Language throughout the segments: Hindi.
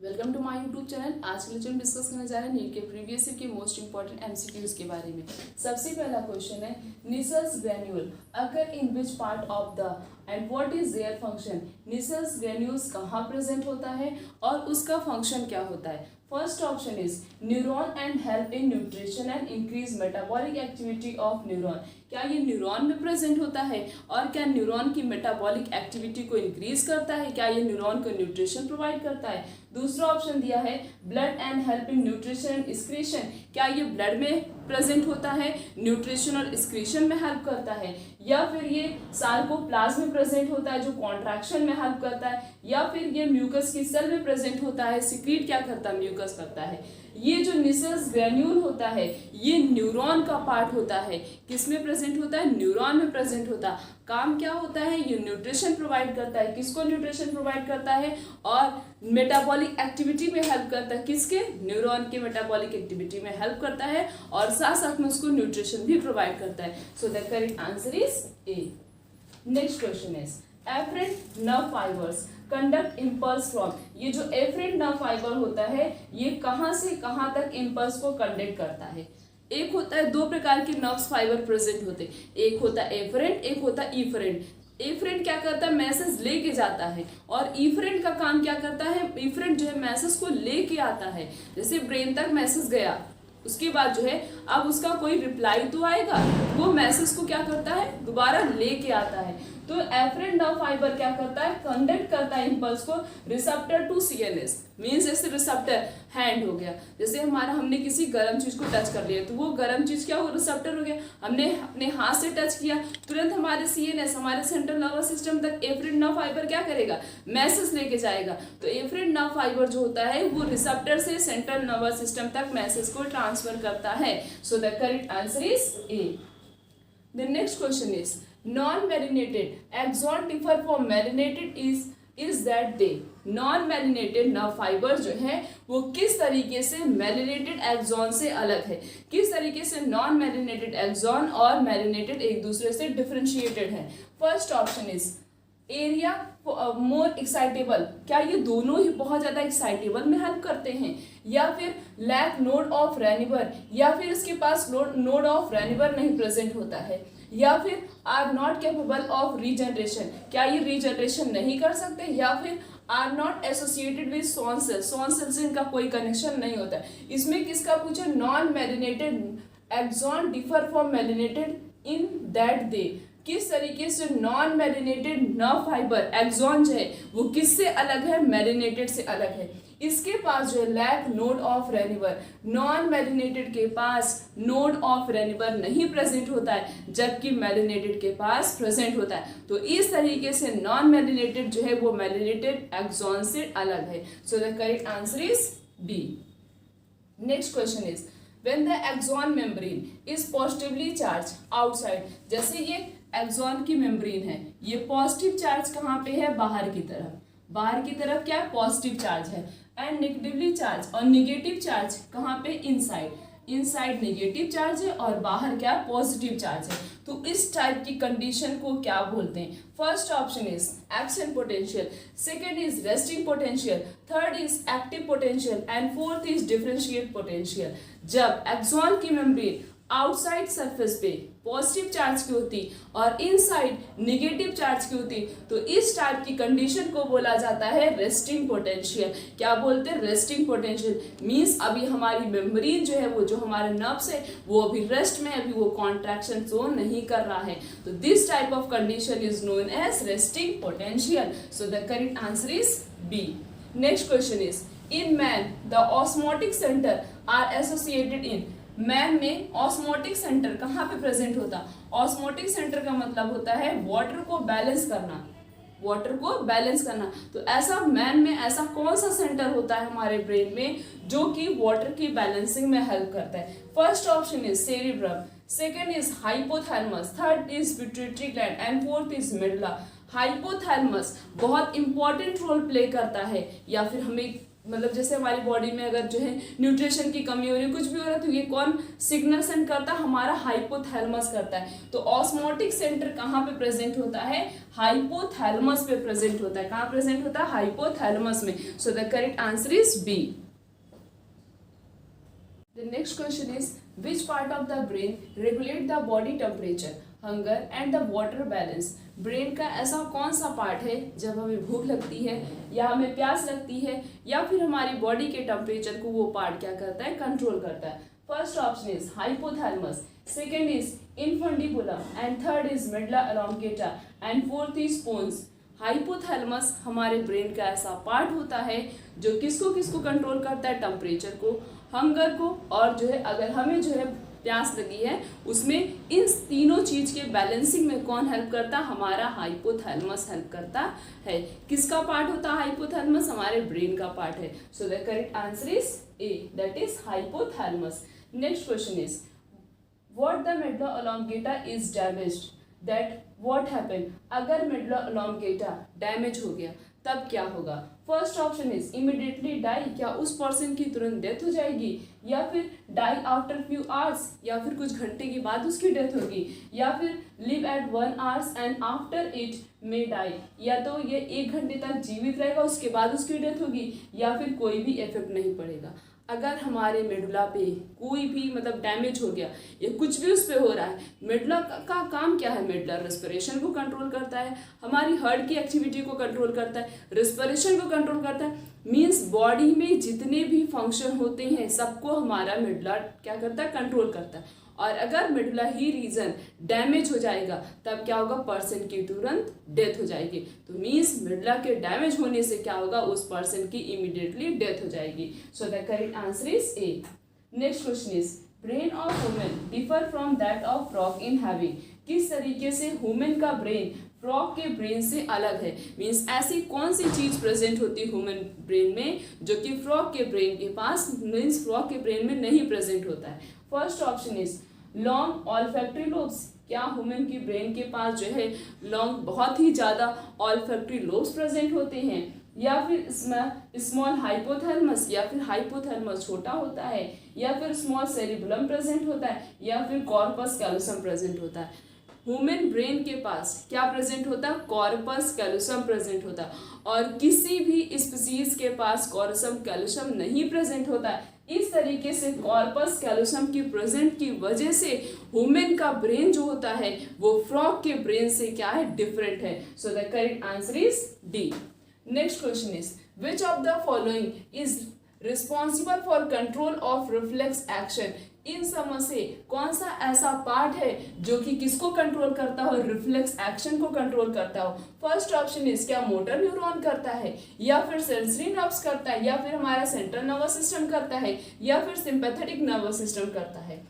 Welcome to my YouTube channel. आज के लेक्चर में डिस्कस करने जा रहे हैं नीट के प्रीवियस ईयर के मोस्ट इंपॉर्टेंट एमसीक्यूज के बारे में। सबसे पहला क्वेश्चन है Nissl's granule occur in which part of the end what is their function. Nissl's granules कहाँ प्रेजेंट होता है और उसका फंक्शन क्या होता है। First option is neuron and help in nutrition and increase metabolic activity of neuron. क्या ये न्यूरॉन में प्रेजेंट होता है और क्या न्यूरॉन की मेटाबॉलिक एक्टिविटी को इंक्रीज करता है, क्या ये न्यूरॉन को न्यूट्रिशन प्रोवाइड करता है। दूसरा ऑप्शन दिया है blood and help in nutrition and excretion. क्या ये ब्लड में प्रेजेंट होता है, न्यूट्रिशन और एक्सक्रीशन में हेल्प करता है, या फिर ये सार्कोप्लाज्म में प्रेजेंट होता है जो कॉन्ट्रैक्शन में हेल्प करता है, या फिर ये म्यूकस की सेल में प्रेजेंट होता है, सिक्रीट क्या करता है, म्यूकस करता है। ये जो निसल्स ग्रेन्यूल होता है ये न्यूरॉन का पार्ट होता है। किस में प्रेजेंट होता है, न्यूरॉन में प्रेजेंट होता है। काम क्या होता है, ये न्यूट्रिशन प्रोवाइड करता है। किसको न्यूट्रिशन प्रोवाइड करता है और मेटाबॉलिक एक्टिविटी में हेल्प करता है। किसके, न्यूरॉन के मेटाबॉलिक एक्टिविटी में हेल्प करता है और साथ साथ में उसको न्यूट्रिशन भी प्रोवाइड करता है। So the correct answer is A. Next question is afferent nerve fibres conduct impulse from. ये जो एफरेंट नर्व फाइबर होता है ये कहाँ से कहाँ तक इम्पल्स को कंडक्ट करता है। एक होता है, दो प्रकार के नर्व्स फाइबर प्रेजेंट होते हैं, एक होता है एफरेंट, एक होता है इफरेंट। एफरेंट क्या करता है, मैसेज लेके जाता है, और इफरेंट का काम क्या करता है, इफरेंट जो है मैसेज को लेके आता है। जैसे ब्रेन तक मैसेज गया, उसके बाद जो है अब उसका कोई रिप्लाई तो आएगा, वो मैसेज को क्या करता है, दोबारा लेके आता है। तो एफरेंट नर्व फाइबर क्या करता है, कंडक्ट करता है इम्पल्स को रिसेप्टर टू सीएनएस। मीन्स जैसे रिसेप्टर हैंड हो गया, जैसे हमने किसी गर्म चीज को टच कर लिया तो वो गर्म चीज क्या हो, रिसेप्टर हो गया। हमने अपने हाथ से टच किया, तुरंत हमारे सीएनएस, हमारे सेंट्रल नर्वस सिस्टम तक एफरेंट नर्व फाइबर क्या करेगा, मैसेज लेके जाएगा। तो एफरेंट नर्व फाइबर जो होता है वो रिसेप्टर से सेंट्रल नर्वस सिस्टम तक मैसेज को ट्रांसफर करता है। So the correct answer is A. The next question is non-melanated axon differ from melanated is that they non-melanated nerve fibers जो है वो किस तरीके से melanated axon से अलग है। किस तरीके से non-melanated axon और melanated एक दूसरे से differentiated है। First option is area more excitable. क्या ये दोनों ही बहुत ज्यादा एक्साइटेबल में हेल्प करते हैं, या फिर लैक नोड ऑफ रेनिवर, या फिर इसके पास नोड ऑफ रेनिवर नहीं प्रेजेंट होता है, या फिर are not capable of regeneration. क्या ये रीजनरेशन नहीं कर सकते, या फिर are not associated with Schwann cells, Schwann cells से इनका कोई कनेक्शन नहीं होता है। इसमें किसका पूछा, non myelinated axon differ from myelinated in that they. किस तरीके से non myelinated nerve fibre axon जो है वो किससे अलग है, मेलिनेटेड से अलग है। इसके पास जो है लैक नोड ऑफ रेनिवर, नॉन मेलिनेटेड के पास नोड ऑफ रेनिवर नहीं प्रेजेंट होता है, जबकि मेलिनेटेड के पास प्रेजेंट होता है। तो इस तरीके से नॉन मेलिनेटेड जो है वो मेलिनेटेड एक्सॉन से अलग है। So the correct answer is B. Next question is when the axon membrane is positively charge outside. जैसे ये एक्सॉन की मेम्ब्रेन है, ये पॉजिटिव चार्ज कहाँ पे है, बाहर की तरफ, बाहर की तरफ क्या है, पॉजिटिव चार्ज है। एंड नेगेटिवली चार्ज, और नेगेटिव चार्ज कहाँ पे, इनसाइड, इनसाइड नेगेटिव चार्ज है और बाहर क्या, पॉजिटिव चार्ज है। तो इस टाइप की कंडीशन को क्या बोलते हैं। First option is action potential, second is resting potential, third is active potential and fourth is differentiate potential. जब एक्सॉन की मेम्ब्रेन आउटसाइड सरफेस पे पॉजिटिव चार्ज की होती और इनसाइड नेगेटिव चार्ज की होती, तो इस टाइप की कंडीशन को बोला जाता है रेस्टिंग पोटेंशियल। क्या बोलते हैं, रेस्टिंग पोटेंशियल। मींस अभी हमारी मेम्ब्रेन जो है वो जो हमारे नर्व्स है वो अभी रेस्ट में, अभी वो कॉन्ट्रैक्शन शो नहीं कर रहा है। तो this type of condition is known as resting potential. So the correct answer is B. Next question is in man the osmotic centre are associated in. Man में ऑस्मोटिक सेंटर कहाँ पे प्रेजेंट होता, ऑस्मोटिक सेंटर का मतलब होता है वाटर को बैलेंस करना, वाटर को बैलेंस करना। तो ऐसा मैन में ऐसा कौन सा सेंटर होता है हमारे ब्रेन में जो कि वाटर की बैलेंसिंग में हेल्प करता है। First option is cerebrum, second is hypothalamus, third is pituitary gland and fourth is medulla. Hypothalamus बहुत इंपॉर्टेंट रोल प्ले करता है, या फिर हमें मतलब जैसे हमारी बॉडी में अगर जो है न्यूट्रिशन की कमी हो रही है, कुछ भी हो रहा है, तो ये कौन सिग्नल सेंड करता है? हमारा हाइपोथैलेमस करता है। तो ऑस्मोटिक सेंटर कहाँ पे प्रेजेंट होता है? हाइपोथैलेमस पे प्रेजेंट होता है। कहाँ प्रेजेंट होता है? हाइपोथैलेमस में। So the correct answer is B. The next question is, which part of the brain regulate the body temperature, hunger and the water balance? Brain का ऐसा कौन सा पार्ट है जब हमें भूख लगती है या हमें प्यास लगती है या फिर हमारी बॉडी के टेम्परेचर को वो पार्ट क्या करता है? कंट्रोल करता है। First option is hypothalamus, second is infundibulum and third is medulla oblongata and fourth is pons. Hypothalamus हमारे ब्रेन का ऐसा पार्ट होता है जो किसको किसको कंट्रोल करता है? टेम्परेचर को, हंगर को, और जो है अगर हमें जो है प्यास लगी है उसमें इन तीनों चीज के बैलेंसिंग में कौन हेल्प करता है? हमारा हाइपोथैलेमस हेल्प करता है। किसका पार्ट होता है हाइपोथैलेमस? हमारे ब्रेन का पार्ट है। So the correct answer is A, that is hypothalamus. Next question is, what the medulla oblongata is damaged, that what happen? अगर मेडुला ऑब्लोंगेटा डैमेज हो गया तब क्या होगा? First option is immediately die, क्या उस पर्सन की तुरंत डेथ हो जाएगी, या फिर डाई आफ्टर फ्यू आवर्स, या फिर कुछ घंटे के बाद उसकी डेथ होगी, या फिर live at 1 hours and after it may die, या तो ये 1 घंटे तक जीवित रहेगा उसके बाद उसकी डेथ होगी, या फिर कोई भी इफेक्ट नहीं पड़ेगा। अगर हमारे मेडुला पे कोई भी मतलब डैमेज हो गया या कुछ भी उस पर हो रहा है, मेडुला का काम क्या है? मेडुला रेस्पिरेशन को कंट्रोल करता है, हमारी हार्ट की एक्टिविटी को कंट्रोल करता है, रेस्पिरेशन को कंट्रोल करता है। मींस बॉडी में जितने भी फंक्शन होते हैं सबको हमारा मेडुला क्या करता है? कंट्रोल करता है। और अगर मेडुला ही रीजन डैमेज हो जाएगा तब क्या होगा? पर्सन की तुरंत डेथ हो जाएगी। तो मीन्स मेडुला के डैमेज होने से क्या होगा? उस पर्सन की इमीडिएटली डेथ हो जाएगी। सो the correct answer is A. Next question is, brain of women differ from that of frog in having. किस तरीके से ह्यूमन का ब्रेन फ्रॉग के ब्रेन से अलग है? मीन्स ऐसी कौन सी चीज प्रेजेंट होती है ह्यूमन ब्रेन में जो कि फ्रॉग के ब्रेन के पास, मीन्स फ्रॉग के ब्रेन में नहीं प्रेजेंट होता है? First option is long olfactory lobes, क्या ह्यूमन की ब्रेन के पास जो है लॉन्ग बहुत ही ज्यादा ऑल्फैक्टरी लोब्स प्रेजेंट होते हैं, या फिर स्मॉल हाइपोथैलेमस, या फिर हाइपोथैलेमस छोटा होता है, या फिर स्मॉल सेरिबुलम प्रेजेंट होता है, या फिर कॉर्पस कैलोसम प्रेजेंट होता है? ह्यूमन ब्रेन के पास क्या प्रेजेंट होता है? कॉर्पस कैलोसम प्रेजेंट होता है, और किसी भी स्पीसीज के पास कॉर्पस कैलोसम नहीं प्रेजेंट होता है। इस तरीके से कॉर्पस कैलोसम की प्रेजेंट की वजह से ह्यूमन का ब्रेन जो होता है वो फ्रॉग के ब्रेन से क्या है? डिफरेंट है। So the correct answer is D. Next question is, which of the following is responsible for control of reflex action? इन सब से कौन सा ऐसा पार्ट है जो कि किसको कंट्रोल करता हो? रिफ्लेक्स एक्शन को कंट्रोल करता हो। फर्स्ट ऑप्शन इज, क्या मोटर न्यूरॉन करता है, या फिर सेंसरी नर्व्स करता है, या फिर हमारा सेंट्रल नर्वस सिस्टम करता है, या फिर सिंपैथेटिक नर्वस सिस्टम करता है?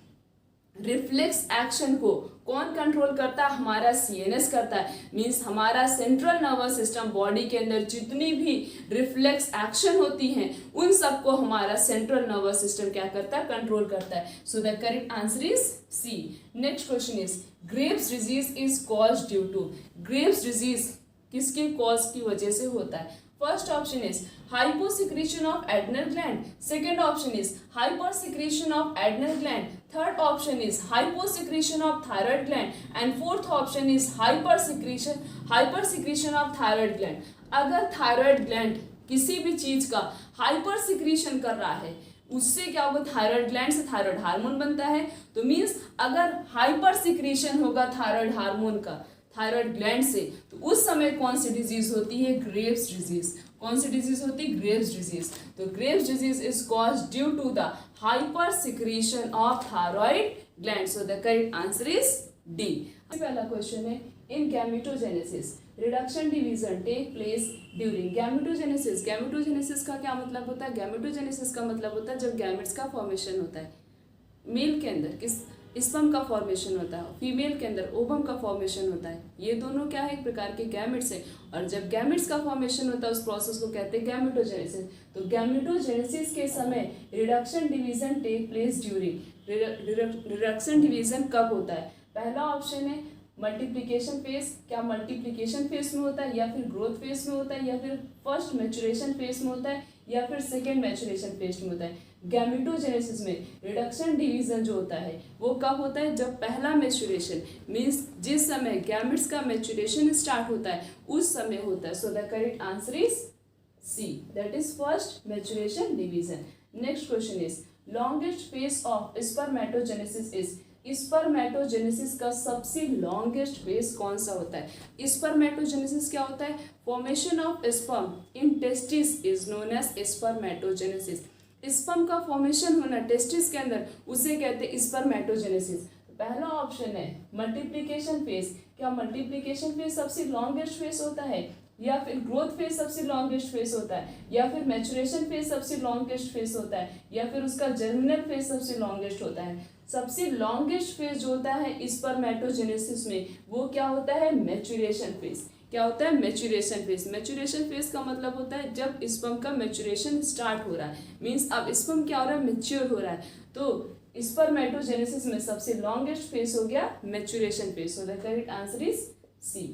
रिफ्लेक्स एक्शन को कौन कंट्रोल करता है? हमारा सीएनएस करता है। मींस हमारा सेंट्रल नर्वस सिस्टम, बॉडी के अंदर जितनी भी रिफ्लेक्स एक्शन होती हैं उन सबको हमारा सेंट्रल नर्वस सिस्टम क्या करता है? कंट्रोल करता है। So the correct answer is C. Next question is, Graves disease is caused due to. Graves disease किसके कॉज की वजह से होता है? First option is hyposecretion of adrenal gland, second option is hypersecretion of adrenal gland, third option is hyposecretion of thyroid gland and fourth option is hypersecretion of thyroid gland। अगर थायराइड ग्लैंड किसी भी चीज का हाइपर सिक्रीशन कर रहा है उससे क्या होगा? थायराइड ग्लैंड से थायराइड हार्मोन बनता है। तो मीन्स अगर हाइपर सिक्रीशन होगा थायराइड हार्मोन का थायराइड ग्लैंड से तो उस समय कौन सी डिजीज होती है? Graves disease. कौन सी डिजीज होती है? Graves disease. तो Graves disease is caused due to the hyper secretion of thyroid gland. So the correct answer is D. पहला क्वेश्चन है, in gametogenesis reduction division take place during gametogenesis. Gametogenesis का क्या मतलब होता है? गैमेटोजेनेसिस का मतलब होता है जब गैमेट्स का फॉर्मेशन होता है। मेल के अंदर किस स्पर्म का फॉर्मेशन होता है, फीमेल के अंदर ओवम का फॉर्मेशन होता है। ये दोनों क्या है? एक प्रकार के गैमेट्स है। और जब गैमेट्स का फॉर्मेशन होता है उस प्रोसेस को कहते हैं गैमेटोजेनेसिस। तो गैमेटोजेनेसिस के समय reduction division take place during. Reduction division कब होता है? पहला ऑप्शन है मल्टीप्लिकेशन फेज। क्या मल्टीप्लिकेशन फेज में होता है, या फिर ग्रोथ फेज में होता है, या फिर फर्स्ट मैचुरेशन फेज में होता है, या फिर सेकेंड मैच्योरेशन फेज में होता है। गैमेटोजेनेसिस में रिडक्शन डिवीजन जो होता है वो कब होता है, जब पहला मैच्योरेशन मीन्स जिस समय गैमेट्स का मैच्योरेशन स्टार्ट होता है उस समय होता है। So the correct answer is C, that is first maturation division. Next question is longest phase of spermatogenesis is, spermatogenesis का सबसे लॉन्गेस्ट फेज कौन सा होता है। स्पर्मेटोजेनेसिस क्या होता है, formation of sperm in testis is known as spermatogenesis. Sperm का फॉर्मेशन होना टेस्टिस के अंदर उसे कहते हैं स्पर्मेटोजेनेसिस। पहला ऑप्शन है मल्टीप्लिकेशन फेज, क्या मल्टीप्लिकेशन फेज सबसे लॉन्गेस्ट फेज होता है, या फिर ग्रोथ फेज सबसे लॉन्गेस्ट फेज होता है, या फिर मैच्योरेशन फेज सबसे लॉन्गेस्ट फेज होता है, या फिर उसका जर्मिनल फेज सबसे लॉन्गेस्ट होता है। सबसे लॉन्गेस्ट फेज जो होता है स्पर्मेटोजेनेसिस में वो क्या होता है, मैच्योरेशन फेज। क्या होता है, मैच्योरेशन फेज। मैच्योरेशन फेज का मतलब होता है जब स्पर्म का मैच्योरेशन स्टार्ट हो रहा है, मीन्स अब स्पर्म क्या हो रहा है, मैच्योर हो रहा है। तो स्पर्मेटोजेनेसिस में सबसे लॉन्गेस्ट फेज हो गया maturation phase. So the correct answer is C.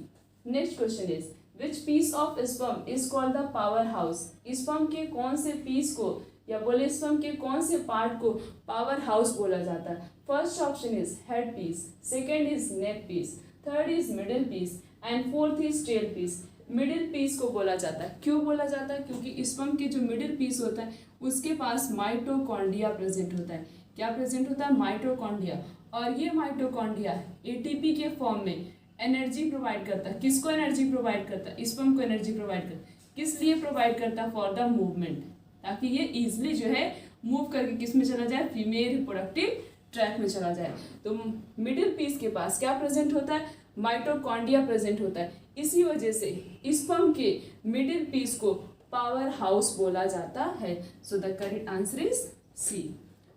Next question is which piece of sperm is called the power house. Sperm के कौन से पीस को या बोले स्पर्म के कौन से पार्ट को पावर हाउस बोला जाता है। First option is head piece, second is neck piece, third is middle piece and fourth is tail piece. Middle piece को बोला जाता है, क्यों बोला जाता है, क्योंकि स्पर्म के जो मिडिल पीस होता है उसके पास माइटोकॉन्ड्रिया प्रेजेंट होता है। क्या प्रेजेंट होता है, माइटोकॉन्ड्रिया। और ये माइटोकॉन्ड्रिया एटीपी के फॉर्म में एनर्जी प्रोवाइड करता है। किसको एनर्जी प्रोवाइड करता है, स्पर्म को एनर्जी प्रोवाइड करता है। किस लिए प्रोवाइड करता है, फॉर द मूवमेंट, ताकि ये इजिली जो है मूव करके किस में चला जाए, फीमेल रिप्रोडक्टिव ट्रैक में चला जाए। तो मिडिल पीस के पास क्या प्रेजेंट होता है, माइटोकॉन्ड्रिया प्रेजेंट होता है। इसी वजह से स्पर्म के मिडिल पीस को पावर हाउस बोला जाता है। So the correct answer is C.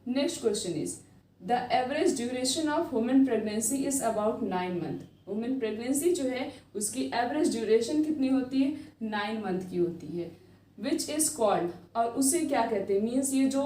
Next question is the average duration of women pregnancy is about 9 month. Women pregnancy जो है उसकी एवरेज ड्यूरेशन कितनी होती है, 9 मंथ की होती है। विच इज कॉल्ड, और उसे क्या कहते हैं, मीन्स ये जो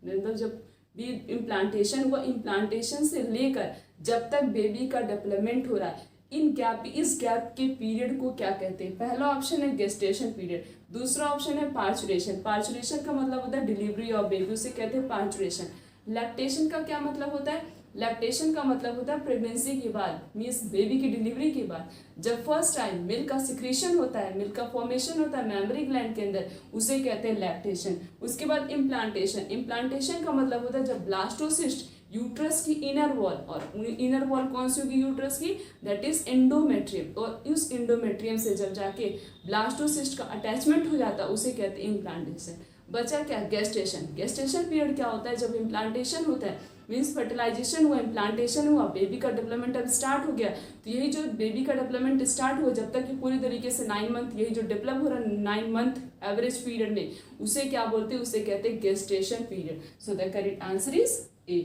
मतलब जब भी इम्प्लांटेशन हुआ, इम्प्लांटेशन से लेकर जब तक बेबी का डेवलपमेंट हो रहा है, इस गैप के पीरियड को क्या कहते हैं। पहला ऑप्शन है गेस्टेशन पीरियड, दूसरा ऑप्शन है पार्चुरेशन। पार्चुरेशन का मतलब होता है डिलीवरी ऑफ बेबी, उसे कहते हैं पार्चुरेशन। लैक्टेशन का क्या मतलब होता है, लैक्टेशन का मतलब होता है प्रेगनेंसी के बाद, मीन्स बेबी की डिलीवरी के बाद जब फर्स्ट टाइम मिल्क का सिक्रीशन होता है, मिल्क का फॉर्मेशन होता है मैमरी ग्लैंड के अंदर, उसे कहते हैं लैक्टेशन। उसके बाद इम्प्लांटेशन। इम्प्लांटेशन का मतलब होता है जब ब्लास्टोसिस्ट यूट्रस की इनर वॉल, और इनर वॉल कौन सी होगी यूट्रस की, दैट इज एंडोमेट्रियम, और उस एंडोमेट्रियम से जब जाके ब्लास्टोसिस्ट का अटैचमेंट हो जाता है उसे कहते हैं इम्प्लांटेशन। बचा क्या, गेस्टेशन। गेस्टेशन पीरियड क्या होता है, जब इम्प्लांटेशन होता है मीन्स फर्टिलाइजेशन हुआ, इम्प्लांटेशन हुआ, बेबी का डेवलपमेंट अब स्टार्ट हो गया। तो यही जो बेबी का डेवलपमेंट स्टार्ट हुआ जब तक कि पूरी तरीके से 9 मंथ, यही जो डेवलप हो रहा है 9 मंथ एवरेज पीरियड में, उसे क्या बोलते हैं, उसे कहते हैं gestation period. So the correct answer is A.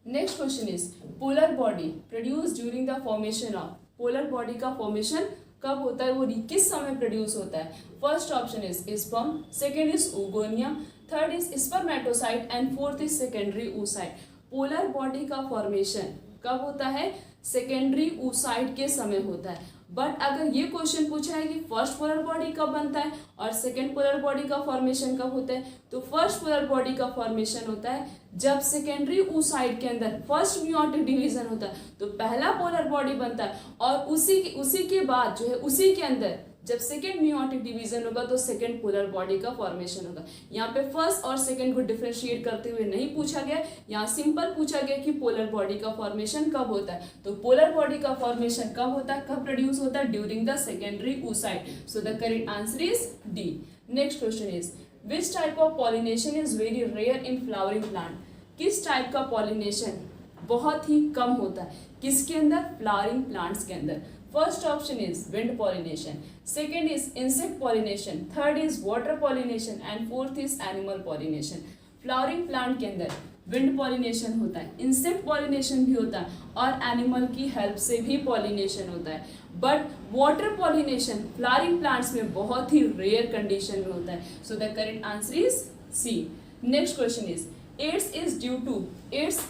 Next question is polar body produce during the formation of. Polar body का फॉर्मेशन कब होता है, वो किस समय प्रोड्यूस होता है। First option is sperm, second is oogonium, third is spermatocyte and fourth is secondary oocyte। Polar body का फॉर्मेशन कब होता है, सेकेंडरी oocyte के समय होता है। बट अगर ये क्वेश्चन पूछा है कि फर्स्ट पोलर बॉडी कब बनता है और सेकेंड पोलर बॉडी का फॉर्मेशन कब होता है, तो फर्स्ट पोलर बॉडी का फॉर्मेशन होता है जब सेकेंडरी oocyte के अंदर फर्स्ट मियोटिक डिवीजन होता है, तो पहला पोलर बॉडी बनता है, और उसी के बाद जो है उसी के अंदर जब सेकेंड मियोटिक डिवीजन होगा तो सेकेंड पोलर बॉडी का फॉर्मेशन होगा। यहाँ पे फर्स्ट और सेकेंड को डिफरेंशिएट करते हुए नहीं पूछा गया, यहाँ सिंपल पूछा गया कि पोलर बॉडी का फॉर्मेशन कब होता है। तो पोलर बॉडी का फॉर्मेशन कब होता है, कब प्रोड्यूस होता है, during the secondary oocyte। So the correct answer is D. Next question is which type of pollination is very rare in flowering plant. किस टाइप का पॉलिनेशन बहुत ही कम होता है, किसके अंदर, फ्लावरिंग प्लांट्स के अंदर। First option is wind pollination, second is insect pollination, third is water pollination and fourth is animal pollination. Flowering plant के अंदर विंड पॉलिनेशन होता है, इंसेक्ट पॉलिनेशन भी होता है और एनिमल की हेल्प से भी पॉलिनेशन होता है। But water pollination flowering plants में बहुत ही रेयर कंडीशन में होता है। So the correct answer is C. Next question is AIDS is due to, AIDS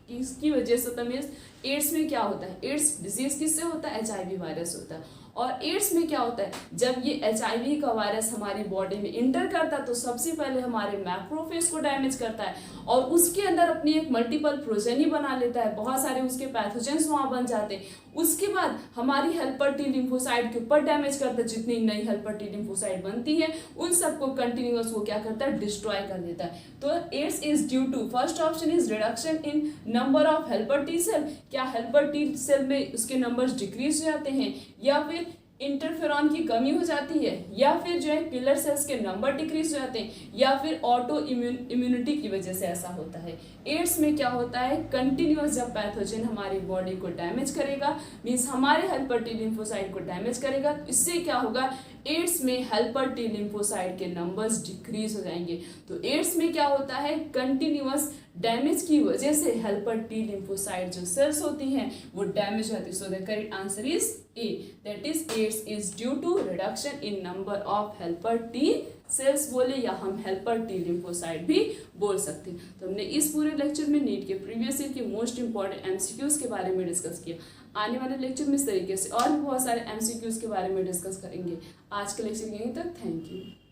किसकी वजह से होता है, मीन्स एड्स में क्या होता है, एड्स डिजीज किससे होता है, HIV वायरस होता है। और एड्स में क्या होता है, जब ये HIV का वायरस हमारी बॉडी में इंटर करता है तो सबसे पहले हमारे मैक्रोफेज को डैमेज करता है और उसके अंदर अपनी एक मल्टीपल प्रोजेनी बना लेता है, बहुत सारे उसके पैथोजेंस वहाँ बन जाते हैं। उसके बाद हमारी हेल्पर टी लिम्फोसाइट के ऊपर डैमेज करता है, जितनी नई हेल्पर टी लिम्फोसाइट बनती है उन सबको कंटिन्यूअस वो क्या करता है, डिस्ट्रॉय कर देता है। तो AIDS is due to, first option is reduction in number of helper T cell, क्या हेल्पर टी सेल में उसके नंबर्स डिक्रीज हो जाते हैं, या फिर इंटरफेरॉन की कमी हो जाती है, या फिर जो है किलर सेल्स के नंबर डिक्रीज हो जाते हैं, या फिर ऑटो इम्यूनिटी की वजह से ऐसा होता है। एड्स में क्या होता है, कंटिन्यूअस जब पैथोजन हमारी बॉडी को डैमेज करेगा, मीन्स हमारे हेल्पर टी लिम्फोसाइट को डैमेज करेगा, तो इससे क्या होगा, एड्स में हेल्पर टी लिम्फोसाइट के नंबर्स डिक्रीज हो जाएंगे। तो एड्स में क्या होता है, कंटिन्यूअस डैमेज की वजह से हेल्पर टी लिम्फोसाइट जो सेल्स होती हैं वो डैमेज होती है। So the correct answer is A, that is AIDS is due to reduction in number of helper T cells बोले, या हम हेल्पर टी लिम्फोसाइट भी बोल सकते हैं। तो हमने इस पूरे लेक्चर में नीट के प्रीवियस ईयर के मोस्ट इंपॉर्टेंट MCQs के बारे में डिस्कस किया। आने वाले लेक्चर में इस तरीके से और भी बहुत सारे MCQs के बारे में डिस्कस करेंगे। आज के लेक्चर यहीं तक, थैंक यू।